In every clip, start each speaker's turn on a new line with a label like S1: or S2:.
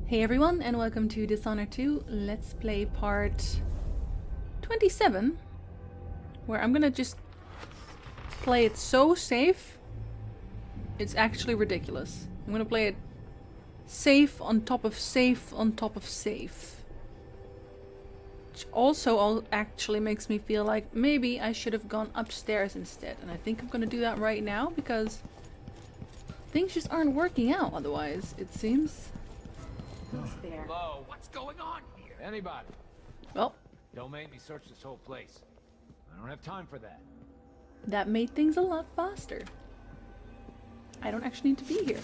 S1: Hey everyone, and welcome to Dishonored 2 Let's Play part 27, where I'm gonna just play it so safe, it's actually ridiculous. I'm gonna play it safe on top of safe on top of safe. Which also actually makes me feel like maybe I should have gone upstairs instead. And I think I'm gonna do that right now, because things just aren't working out otherwise, it seems.
S2: Who's there?
S3: Hello, what's going on here? Anybody?
S1: Well,
S3: Don't make me search this whole place. I don't have time for that.
S1: that made things a lot faster. I don't actually need to be here.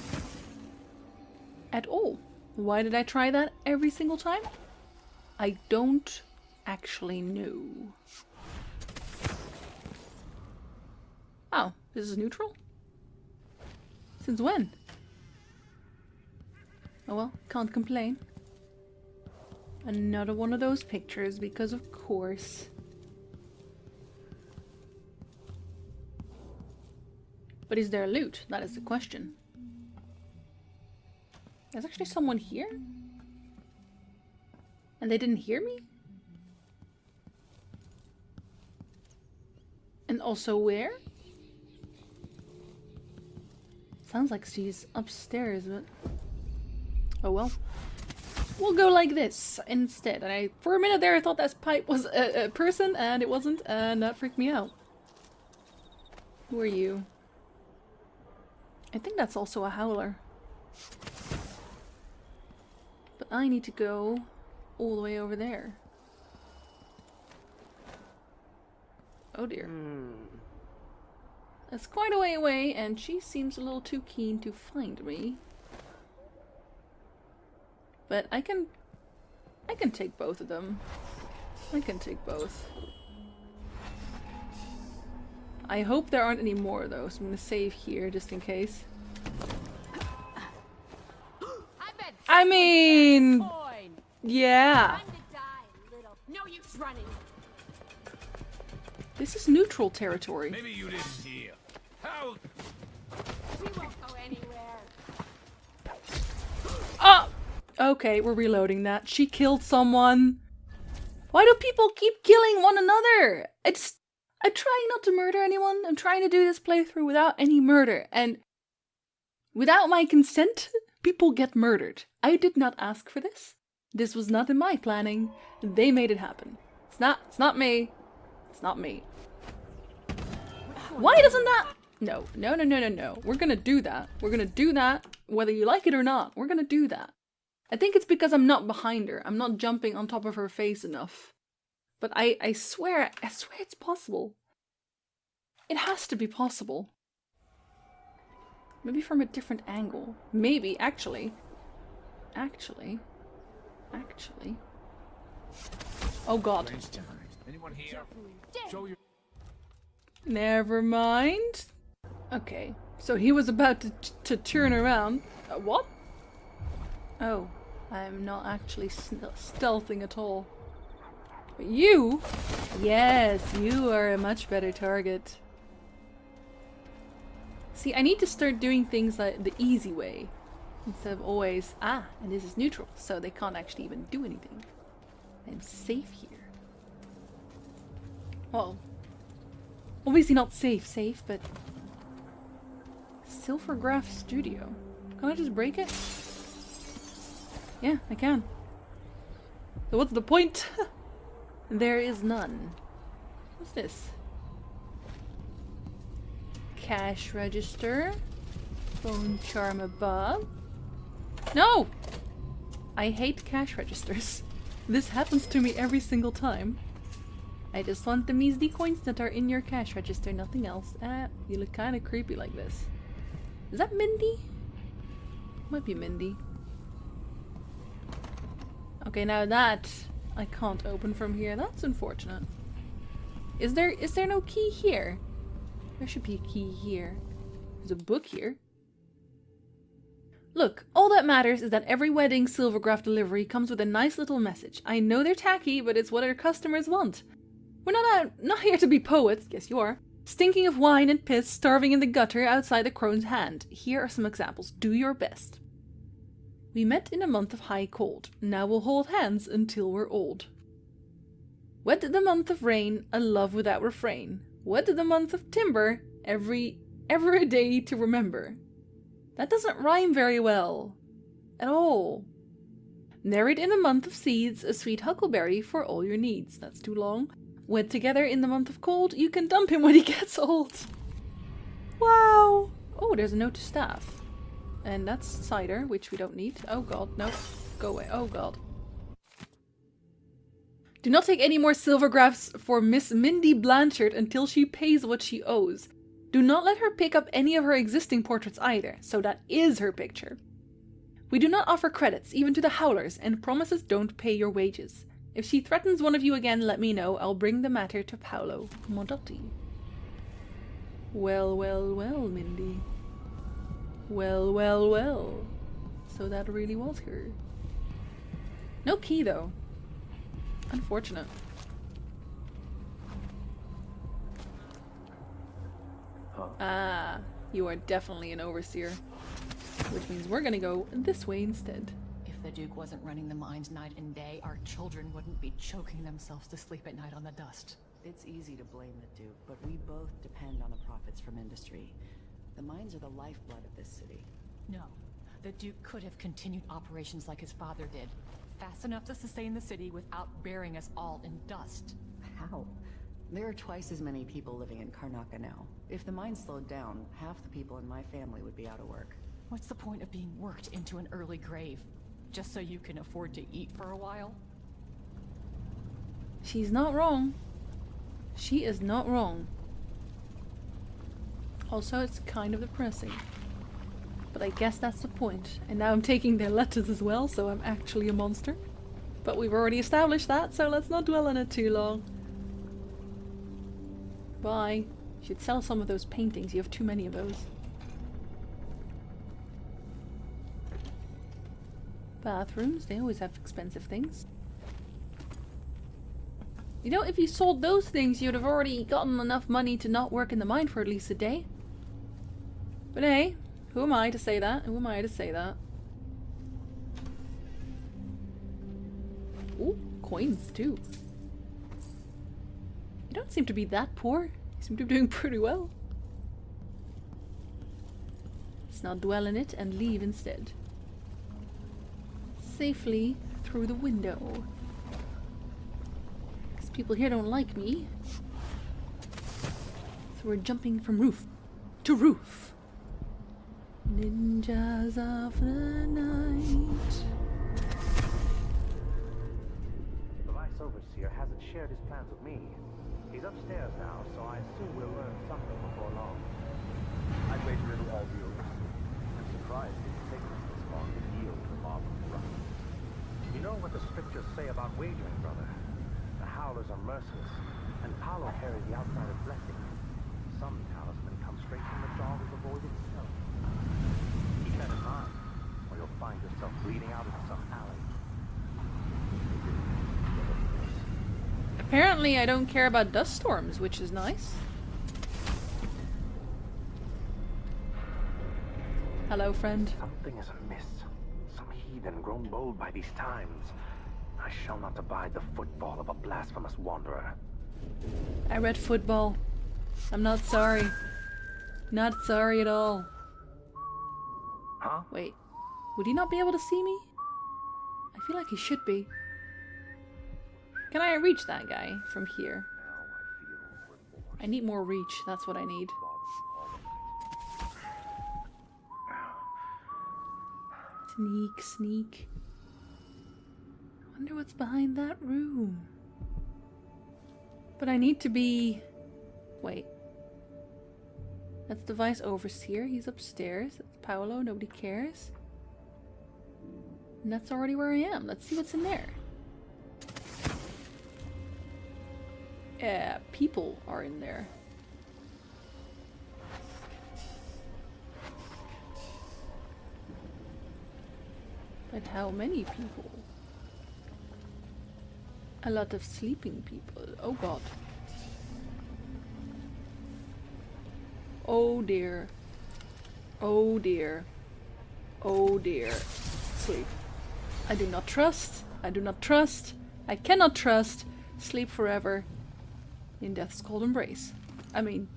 S1: At all. Why did I try that every single time? I don't actually know. Oh, this is neutral? Since when? Oh well, can't complain. Another one of those pictures, because of course. But is there loot? That is the question. There's actually someone here? And they didn't hear me? And also where? Sounds like she's upstairs, but... oh well. We'll go like this instead. And for a minute there I thought that pipe was a person, and it wasn't, and that freaked me out. Who are you? I think that's also a howler. But I need to go all the way over there. Oh dear. That's quite a way away, and she seems a little too keen to find me. But I can take both of them. I can take both. I hope there aren't any more though, so I'm gonna save here just in case. I mean, yeah.
S2: Time to die, little. No use running.
S1: This is neutral territory.
S3: Maybe you didn't hear. How?
S2: We won't go anywhere.
S1: Oh! Okay, we're reloading that. She killed someone. Why do people keep killing one another? I'm trying not to murder anyone. I'm trying to do this playthrough without any murder. And without my consent, people get murdered. I did not ask for this. This was not in my planning. They made it happen. It's not me. It's not me. Why doesn't that... No. We're gonna do that. We're gonna do that whether you like it or not. We're gonna do that. I think it's because I'm not behind her. I'm not jumping on top of her face enough. But I swear it's possible. It has to be possible. Maybe from a different angle. Maybe, actually. Actually. Oh god.
S3: Anyone here? Show your...
S1: Never mind. Okay, so he was about to turn around. What? Oh, I'm not actually stealthing at all. But you? Yes, you are a much better target. See, I need to start doing things like the easy way. Instead of always, and this is neutral, so they can't actually even do anything. I'm safe here. Well, obviously not safe, but... Silvercraft Studio. Can I just break it? Yeah, I can. So what's the point? There is none. What's this? Cash register. Phone charm above. No! I hate cash registers. This happens to me every single time. I just want the measly coins that are in your cash register, nothing else. You look kind of creepy like this. Is that Mindy? Might be Mindy. Okay, now that I can't open from here. That's unfortunate. Is there no key here? There should be a key here. There's a book here. Look, all that matters is that every wedding Silvercraft delivery comes with a nice little message. I know they're tacky, but it's what our customers want. We're not here to be poets. Yes, you are. Stinking of wine and piss, starving in the gutter outside the crone's hand. Here are some examples. Do your best. We met in a month of high cold. Now we'll hold hands until we're old. Wed the month of rain, a love without refrain. Wed the month of timber, ever a day to remember. That doesn't rhyme very well. At all. Married in the month of seeds, a sweet huckleberry for all your needs. That's too long. Wed together in the month of cold, you can dump him when he gets old. Wow! Oh, there's a note to staff. And that's cider, which we don't need. Oh god, no. Go away. Oh god. Do not take any more silvergraphs for Miss Mindy Blanchard until she pays what she owes. Do not let her pick up any of her existing portraits either, so that is her picture. We do not offer credits, even to the howlers, and promises don't pay your wages. If she threatens one of you again, let me know. I'll bring the matter to Paolo Modotti. Well, well, well, Mindy. Well, well, well. So that really was her. No key, though. Unfortunate. Ah, you are definitely an overseer. Which means we're gonna go this way instead.
S4: If the Duke wasn't running the mines night and day, our children wouldn't be choking themselves to sleep at night on the dust.
S5: It's easy to blame the Duke, but we both depend on the profits from industry. The mines are the lifeblood of this city.
S4: No, the Duke could have continued operations like his father did, fast enough to sustain the city without burying us all in dust.
S5: How? There are twice as many people living in Karnaca now. If the mine slowed down, half the people in my family would be out of work.
S4: What's the point of being worked into an early grave? Just so you can afford to eat for a while?
S1: She's not wrong. She is not wrong. Also, it's kind of depressing. But I guess that's the point. And now I'm taking their letters as well, so I'm actually a monster. But we've already established that, so let's not dwell on it too long. Bye. You should sell some of those paintings. You have too many of those. Bathrooms, they always have expensive things. You know, if you sold those things, you'd have already gotten enough money to not work in the mine for at least a day. But hey, who am I to say that? Who am I to say that? Ooh, coins too. You don't seem to be that poor. You seem to be doing pretty well. Let's not dwell in it and leave instead. Safely through the window. Because people here don't like me. So we're jumping from roof to roof. Ninjas of the night.
S6: The Vice Overseer hasn't shared his plans with me. He's upstairs now, so I assume we'll learn something before long. I'd wager it'll all be over soon. I'm surprised it's taken us this long to yield to the mob of rust. You know what the scriptures say about wagering, brother? The howlers are merciless, and Paolo carries the outside of blessing. Some talisman comes straight from the jaws of the void itself. Keep that in mind, or you'll find yourself bleeding out in some alley.
S1: Apparently I don't care about dust storms, which is nice. Hello, friend.
S6: Something is amiss. Some heathen grown bold by these times. I shall not abide the footfall of a blasphemous wanderer.
S1: I read football. I'm not sorry. Not sorry at all.
S6: Huh?
S1: Wait. Would he not be able to see me? I feel like he should be. Can I reach that guy from here? I need more reach. That's what I need. Sneak, sneak. I wonder what's behind that room. But I need to be... Wait. That's the Vice Overseer. He's upstairs. That's Paolo. Nobody cares. And that's already where I am. Let's see what's in there. Yeah, people are in there. But how many people? A lot of sleeping people. Oh god. Oh dear. Oh dear. Oh dear. sleep. I do not trust. I do not trust. I cannot trust. Sleep forever in death's cold embrace. I mean,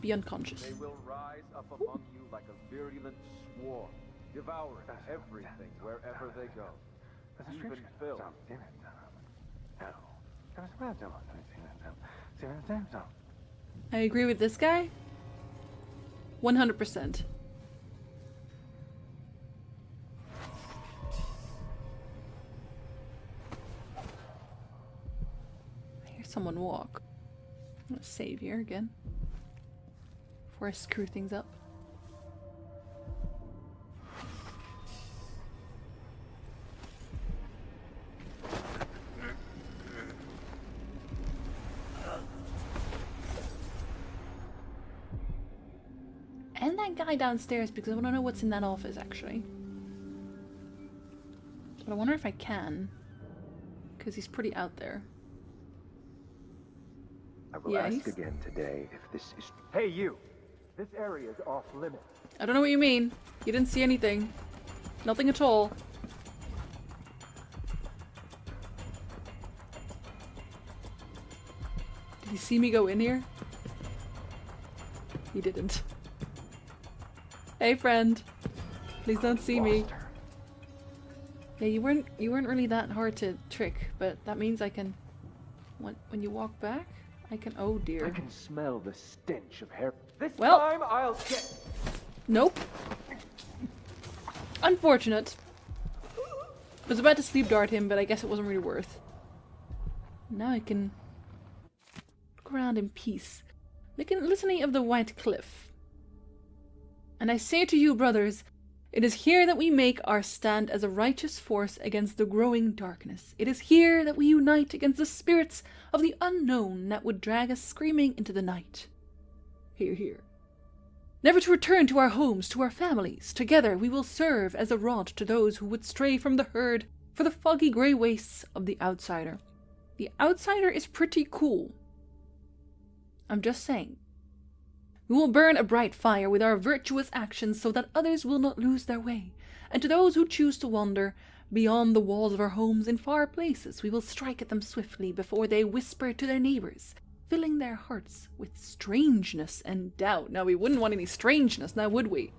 S1: be unconscious.
S6: They will rise up among you like a virulent swarm, devouring everything wherever they go. Even Phil.
S1: I agree with this guy. 100%. I hear someone walk. I'm gonna save here again before I screw things up. And that guy downstairs, because I want to know what's in that office actually. But I wonder if I can, because he's pretty out there.
S6: I will ask again today if this is... Hey you! This area is off limits.
S1: I don't know what you mean. You didn't see anything. Nothing at all. Did he see me go in here? He didn't. Hey friend. Please don't see me. Yeah, you weren't really that hard to trick, but that means I can... When you walk back, I can... Oh dear.
S6: I can smell the stench of hair. This
S1: Well,
S6: time I'll get...
S1: Nope. Unfortunate. I was about to sleep dart him, but I guess it wasn't really worth. Now I can look around in peace. Listening of the White Cliff. And I say to you, brothers, it is here that we make our stand as a righteous force against the growing darkness. It is here that we unite against the spirits of the unknown that would drag us screaming into the night. Hear, hear. Never to return to our homes, to our families. Together we will serve as a rod to those who would stray from the herd for the foggy grey wastes of the outsider. The outsider is pretty cool. I'm just saying. We will burn a bright fire with our virtuous actions so that others will not lose their way. And to those who choose to wander beyond the walls of our homes in far places, we will strike at them swiftly before they whisper to their neighbors, filling their hearts with strangeness and doubt. Now, we wouldn't want any strangeness, now would we?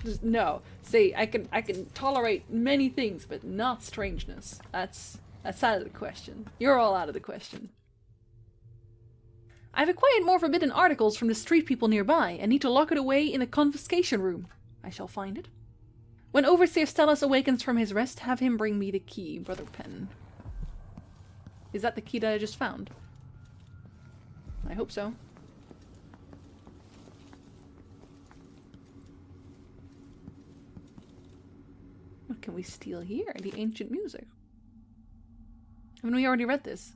S1: Just, no. See, I can tolerate many things, but not strangeness. That's out of the question. You're all out of the question. I've acquired more forbidden articles from the street people nearby and need to lock it away in the confiscation room. I shall find it. When Overseer Stellus awakens from his rest, have him bring me the key, Brother Pen. Is that the key that I just found? I hope so. What can we steal here? The ancient music. Haven't we already read this?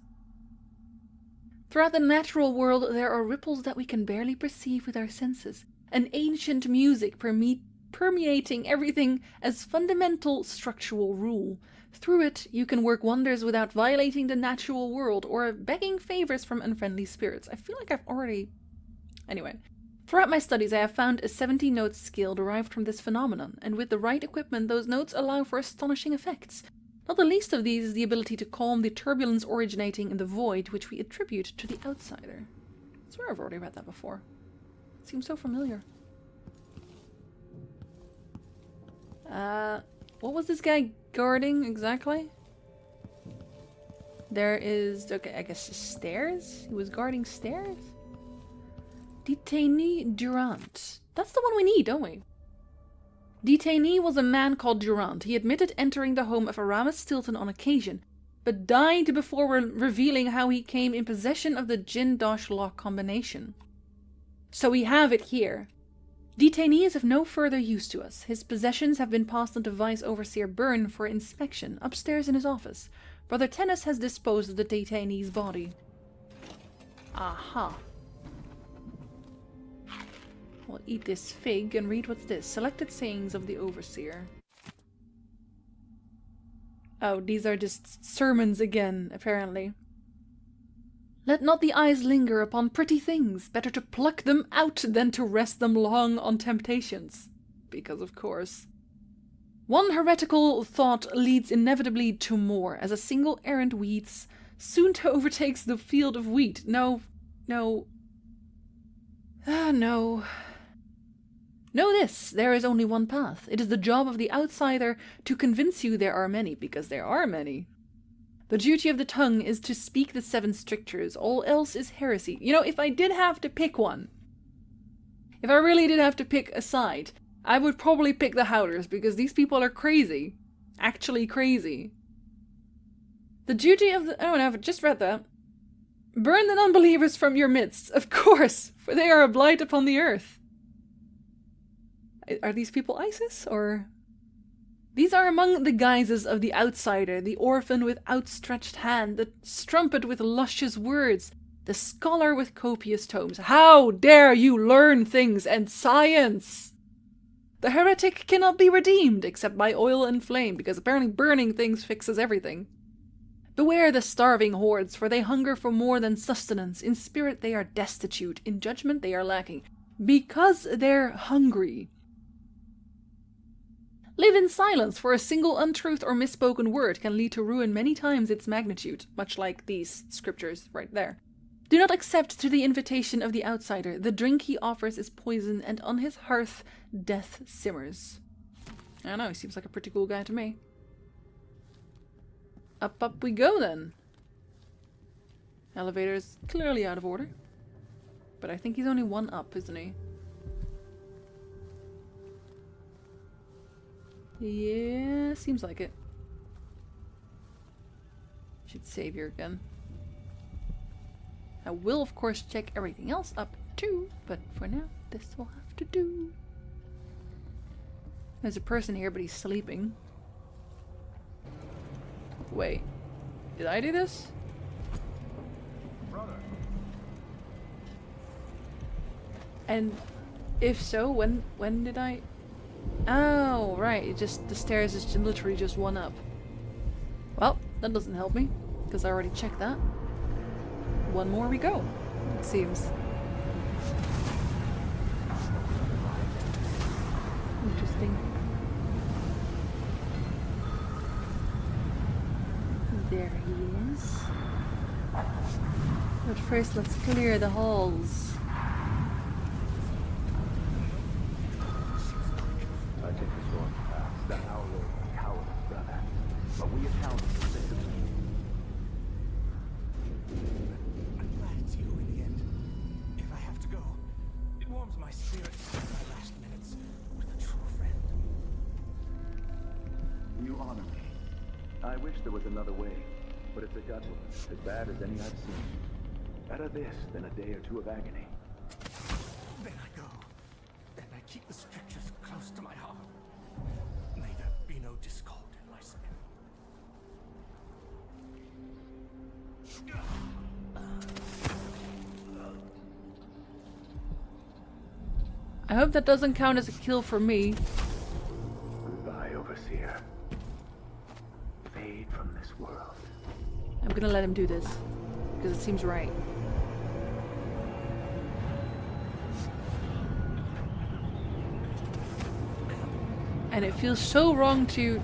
S1: Throughout the natural world, there are ripples that we can barely perceive with our senses. An ancient music permeating everything as fundamental structural rule. Through it, you can work wonders without violating the natural world or begging favors from unfriendly spirits. I feel like I've already... Anyway. Throughout my studies, I have found a 70-note skill derived from this phenomenon, and with the right equipment, those notes allow for astonishing effects. Not the least of these is the ability to calm the turbulence originating in the void, which we attribute to the outsider. I swear I've already read that before. It seems so familiar. What was this guy guarding exactly? There is, okay, I guess stairs? He was guarding stairs? Detainee Durant. That's the one we need, don't we? Detainee was a man called Durant. He admitted entering the home of Aramis Stilton on occasion, but died before revealing how he came in possession of the Jin-Dosh lock combination. So we have it here. Detainee is of no further use to us. His possessions have been passed on to Vice Overseer Byrne for inspection, upstairs in his office. Brother Tennis has disposed of the detainee's body. Aha. We'll eat this fig and read what's this. Selected sayings of the Overseer. Oh, these are just sermons again, apparently. Let not the eyes linger upon pretty things. Better to pluck them out than to rest them long on temptations. Because of course. One heretical thought leads inevitably to more, as a single errant weeds soon overtakes the field of wheat. No. No. No. Know this, there is only one path. It is the job of the outsider to convince you there are many, because there are many. The duty of the tongue is to speak the 7 strictures. All else is heresy. You know, if I did have to pick one, if I really did have to pick a side, I would probably pick the Howlers, because these people are crazy. Actually crazy. The duty of the... Oh no, I've just read that. Burn the non-believers from your midst, of course, for they are a blight upon the earth. Are these people ISIS, or...? These are among the guises of the outsider, the orphan with outstretched hand, the strumpet with luscious words, the scholar with copious tomes. How dare you learn things and science? The heretic cannot be redeemed except by oil and flame, because apparently burning things fixes everything. Beware the starving hordes, for they hunger for more than sustenance. In spirit they are destitute, in judgment they are lacking, because they're hungry. Live in silence, for a single untruth or misspoken word can lead to ruin many times its magnitude, much like these scriptures right there. Do not accept to the invitation of the outsider. The drink he offers is poison, and on his hearth death simmers. I don't know, he seems like a pretty cool guy to me. Up we go then. Elevator is clearly out of order. But I think he's only 1 up, isn't he? Yeah, seems like it. Should save here again. I will, of course, check everything else up too, but for now, this will have to do. There's a person here, but he's sleeping. Wait, did I do this?
S6: Brother.
S1: And if so, when did I? Oh, right. It just, the stairs is literally just 1 up. Well, that doesn't help me, because I already checked that. 1 more we go, it seems. Interesting. There he is. But first, let's clear the halls.
S6: I take this wrong path. That our Lord was a coward, brother. But we account for this.
S7: I'm glad it's you in the end. If I have to go, it warms my spirit to spend my last minutes with a true friend.
S6: You honor me. I wish there was another way, but it's a gut one, as bad as any I've seen. Better this than a day or 2 of agony.
S7: Then I go, and I keep the strictures close to my heart. May there be no discord in my spirit.
S1: I hope that doesn't count as a kill for me.
S6: Goodbye, Overseer. Fade from this world.
S1: I'm gonna let him do this, because it seems right. And it feels so wrong to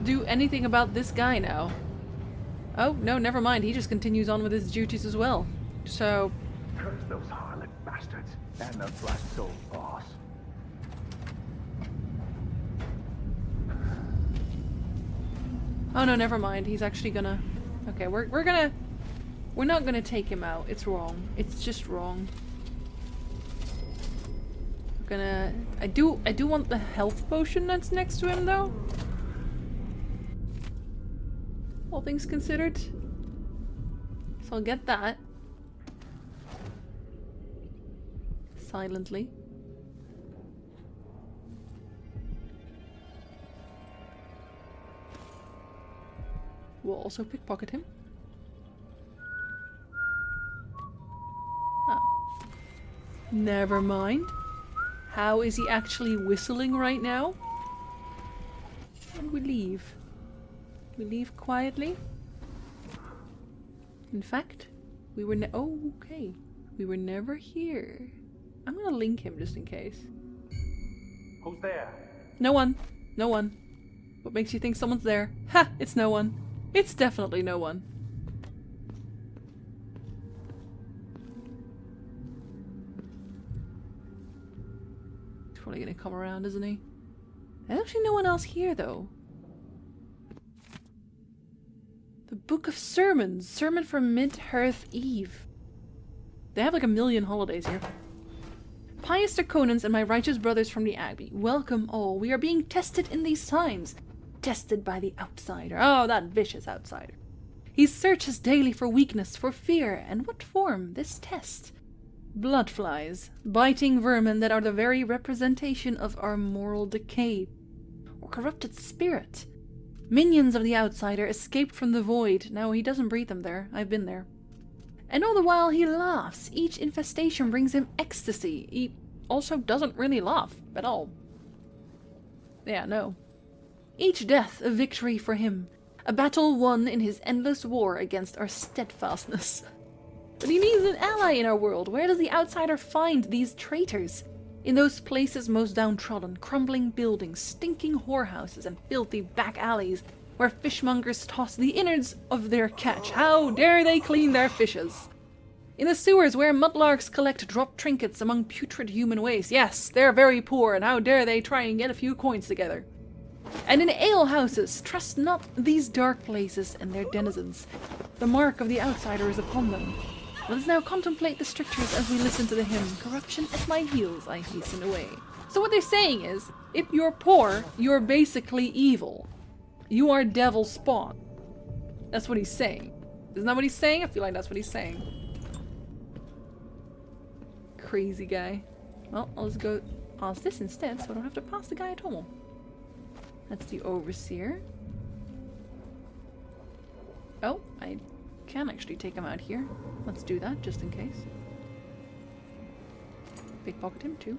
S1: do anything about this guy now. Oh, no, never mind. He just continues on with his duties as well. So...
S6: Curse those harlot bastards and their black soul boss.
S1: Oh no, never mind. He's actually gonna... Okay, we're not gonna take him out. It's wrong. It's just wrong. We're gonna... I do want the health potion that's next to him though. All things considered. So I'll get that. Silently. We'll also pickpocket him. Oh. Never mind. How is he actually whistling right now? And we leave. We leave quietly. In fact, we were oh, okay. We were never here. I'm gonna link him just in case.
S6: Who's there?
S1: No one. No one. What makes you think someone's there? Ha! It's no one. It's definitely no one. He's probably gonna come around, isn't he? There's actually no one else here, though. The Book of Sermons. Sermon for Mid-Hearth Eve. They have like a million holidays here. Pious Draconans and my righteous brothers from the Abbey, welcome all. We are being tested in these times. Tested by the outsider. Oh, that vicious outsider. He searches daily for weakness, for fear. And what form? This test. Bloodflies. Biting vermin that are the very representation of our moral decay. Or corrupted spirit. Minions of the outsider escaped from the void. No, he doesn't breed them there. I've been there. And all the while he laughs. Each infestation brings him ecstasy. He also doesn't really laugh at all. Yeah, no. Each death a victory for him. A battle won in his endless war against our steadfastness. But he needs an ally in our world. Where does the outsider find these traitors? In those places most downtrodden, crumbling buildings, stinking whorehouses, and filthy back alleys, where fishmongers toss the innards of their catch. How dare they clean their fishes? In the sewers where mudlarks collect dropped trinkets among putrid human waste. Yes, they're very poor, and how dare they try and get a few coins together? And in alehouses, trust not these dark places and their denizens. The mark of the outsider is upon them. Let us now contemplate the strictures as we listen to the hymn, Corruption at my heels I hasten away. So what they're saying is, if you're poor, you're basically evil. You are devil spawn. That's what he's saying. Isn't that what he's saying? I feel like that's what he's saying. Crazy guy. Well, I'll just go ask this instead, so I don't have to pass the guy at all. That's the overseer. Oh, I can actually take him out here. Let's do that, just in case. Pickpocket him too.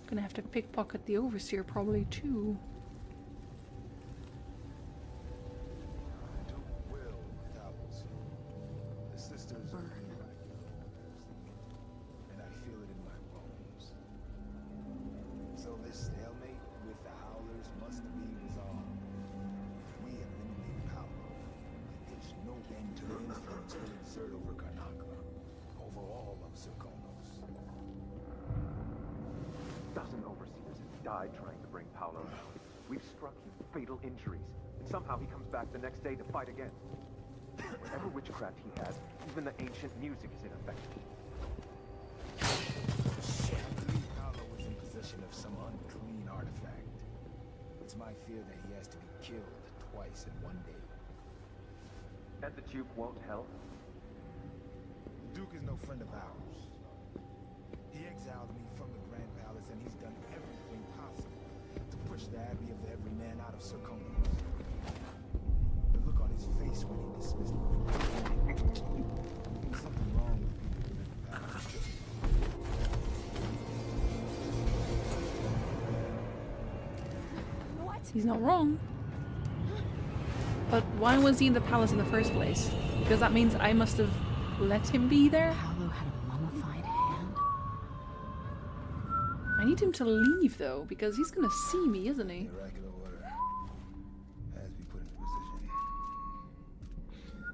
S1: Gonna have to pickpocket the overseer probably too.
S6: Injuries, and somehow he comes back the next day to fight again. Whatever witchcraft he has, even the ancient music is ineffective.
S7: Shit, I believe Paolo was in possession of some unclean artifact. It's my fear that he has to be killed twice in one day.
S6: And the Duke won't help?
S7: The Duke is no friend of ours. He exiled me from the Grand Palace, and he's done everything possible to push the Abbey of the Everyman out of Serkonos. The look on his face when he dismissed me from something wrong with people in the palace.
S2: What?
S1: He's not wrong. But why was he in the palace in the first place? Because that means I must have let him be there?
S5: Paolo had a mummified hand.
S1: I need him to leave though, because he's gonna see me, isn't he?
S7: Miraculous order has been put into position.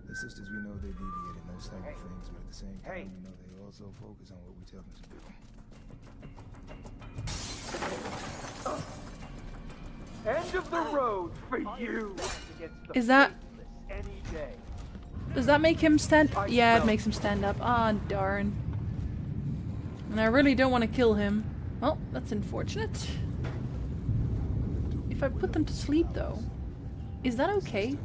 S7: The sisters, we know they deviate in those type of things, but at the same time, we know they also focus on what we tell them to do.
S6: End of the road for you!
S1: Is that...
S6: Any day.
S1: Does that make him stand... Yeah, it makes him stand up. Ah, darn. And I really don't want to kill him. Well, that's unfortunate. If I put them to sleep, though, is that okay?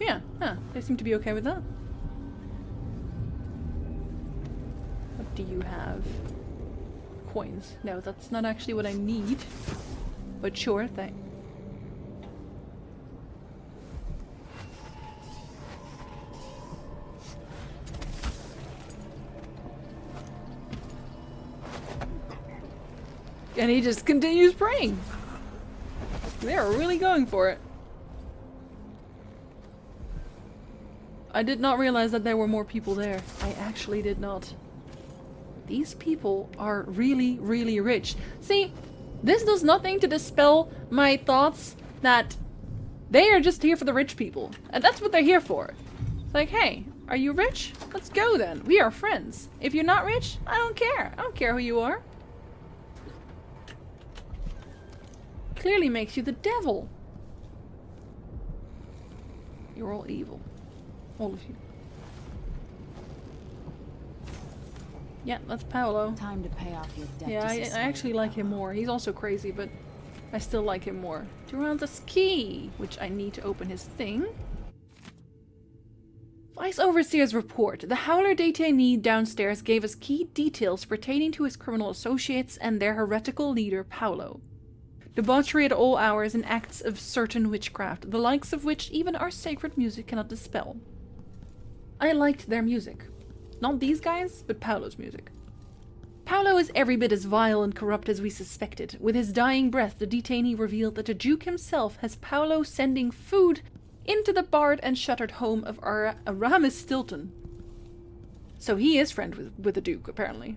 S1: Yeah, huh, they seem to be okay with that. What do you have? Coins. No, that's not actually what I need. But sure thing. And he just continues praying. They're really going for it. I did not realize that there were more people there. I actually did not. These people are really, really rich. See, this does nothing to dispel my thoughts that they are just here for the rich people. And that's what they're here for. It's like, hey, are you rich? Let's go then. We are friends. If you're not rich, I don't care. I don't care who you are. Clearly makes you the devil. You're all evil. All of you. Yeah, that's Paolo.
S8: Time to pay off your debt.
S1: Yeah, I actually like him more. He's also crazy, but I still like him more. Duranta's key, which I need to open his thing. Vice Overseer's report. The Howler detainee downstairs gave us key details pertaining to his criminal associates and their heretical leader, Paolo. Debauchery at all hours and acts of certain witchcraft, the likes of which even our sacred music cannot dispel. I liked their music. Not these guys, but Paolo's music. Paolo is every bit as vile and corrupt as we suspected. With his dying breath, the detainee revealed that the Duke himself has Paolo sending food into the barred and shuttered home of Aramis Stilton. So he is friend with the Duke, apparently.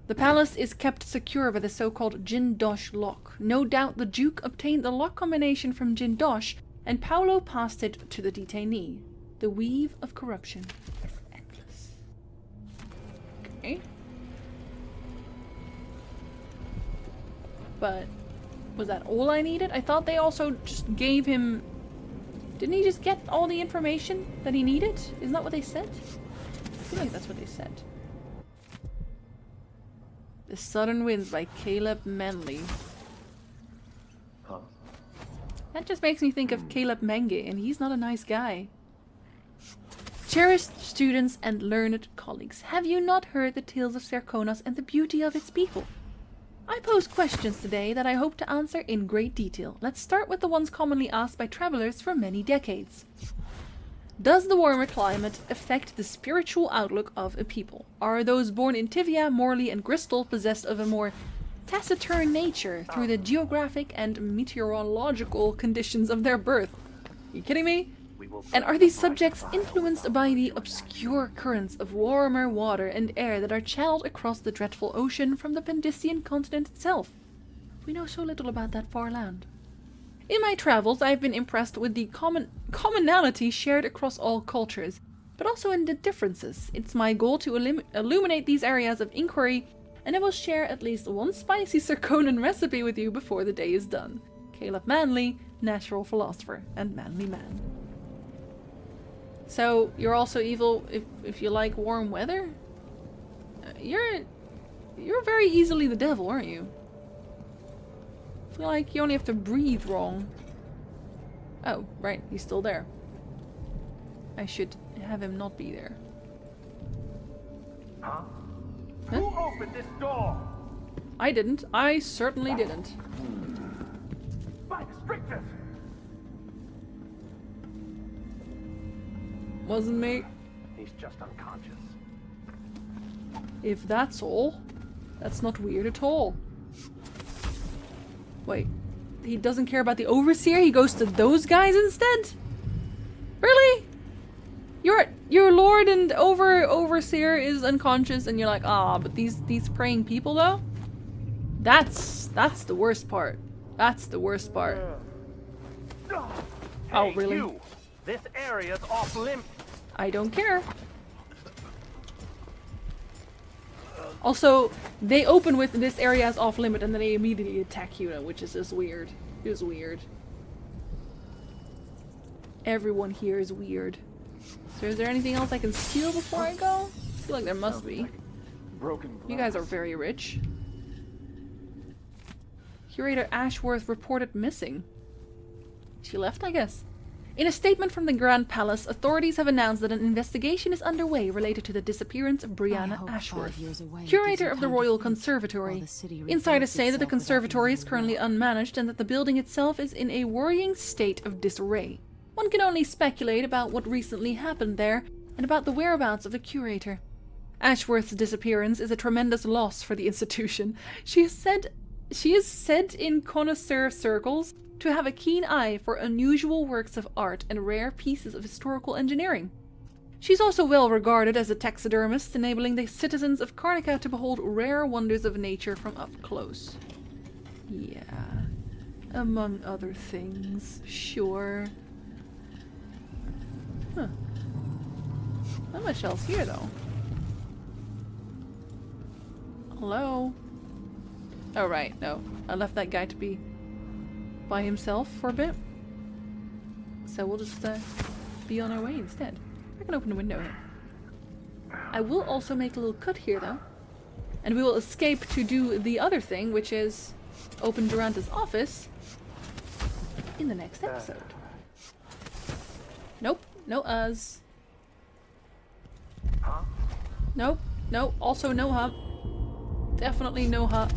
S1: The palace is kept secure by the so-called Jindosh lock. No doubt the Duke obtained the lock combination from Jindosh, and Paolo passed it to the detainee. The weave of corruption is endless. Okay. But was that all I needed? I thought they also just gave him... Didn't he just get all the information that he needed? Isn't that what they said? I feel like that's what they said. The Southern Winds by Caleb Manley.
S6: Huh?
S1: That just makes me think of Caleb Menge, and he's not a nice guy. Cherished students and learned colleagues, have you not heard the tales of Serkonos and the beauty of its people? I pose questions today that I hope to answer in great detail. Let's start with the ones commonly asked by travelers for many decades. Does the warmer climate affect the spiritual outlook of a people? Are those born in Tivia, Morley, and Bristol possessed of a more taciturn nature through the geographic and meteorological conditions of their birth? Are you kidding me? And are these subjects influenced by the obscure currents of warmer water and air that are channeled across the dreadful ocean from the Pendician continent itself? We know so little about that far land. In my travels, I have been impressed with the commonality shared across all cultures, but also in the differences. It's my goal to illuminate these areas of inquiry, and I will share at least one spicy Serkonan recipe with you before the day is done. Caleb Manley, natural philosopher and manly man. So, you're also evil if you like warm weather? You're very easily the devil, aren't you? I feel like you only have to breathe wrong. Oh, right, he's still there. I should have him not be there.
S6: Huh?
S1: Huh?
S6: Who opened this door?
S1: I didn't. I certainly didn't.
S6: By the strictures!
S1: Wasn't me.
S6: He's just unconscious.
S1: If that's all, that's not weird at all. Wait, he doesn't care about the Overseer? He goes to those guys instead? Really? Your Lord and Overseer is unconscious and you're like, ah, but these praying people though? That's the worst part. That's the worst part. Oh,
S6: Hey,
S1: really?
S6: You. This area's off limits.
S1: I don't care. Also, they open with this area is off limit and then they immediately attack you, which is just weird. It is weird. Everyone here is weird. So is there anything else I can steal before I go? I feel like there must be.
S6: Broken
S1: You guys are very rich. Curator Ashworth reported missing. She left, I guess. In a statement from the Grand Palace, authorities have announced that an investigation is underway related to the disappearance of Brianna Ashworth, curator of the Royal Conservatory. Insiders say that the conservatory is currently unmanaged and that the building itself is in a worrying state of disarray. One can only speculate about what recently happened there and about the whereabouts of the curator. Ashworth's disappearance is a tremendous loss for the institution. She is said She is said in connoisseur circles to have a keen eye for unusual works of art and rare pieces of historical engineering. She's also well regarded as a taxidermist, enabling the citizens of Karnica to behold rare wonders of nature from up close. Yeah, among other things, sure. Huh. Not much else here, though. Hello? Oh, right, no. I left that guy to be by himself for a bit. So we'll just be on our way instead. I can open the window here. I will also make a little cut here, though. And we will escape to do the other thing, which is open Duranta's office in the next episode. Nope, no us.
S6: Huh?
S1: Nope, no, also no hub. Definitely no hub.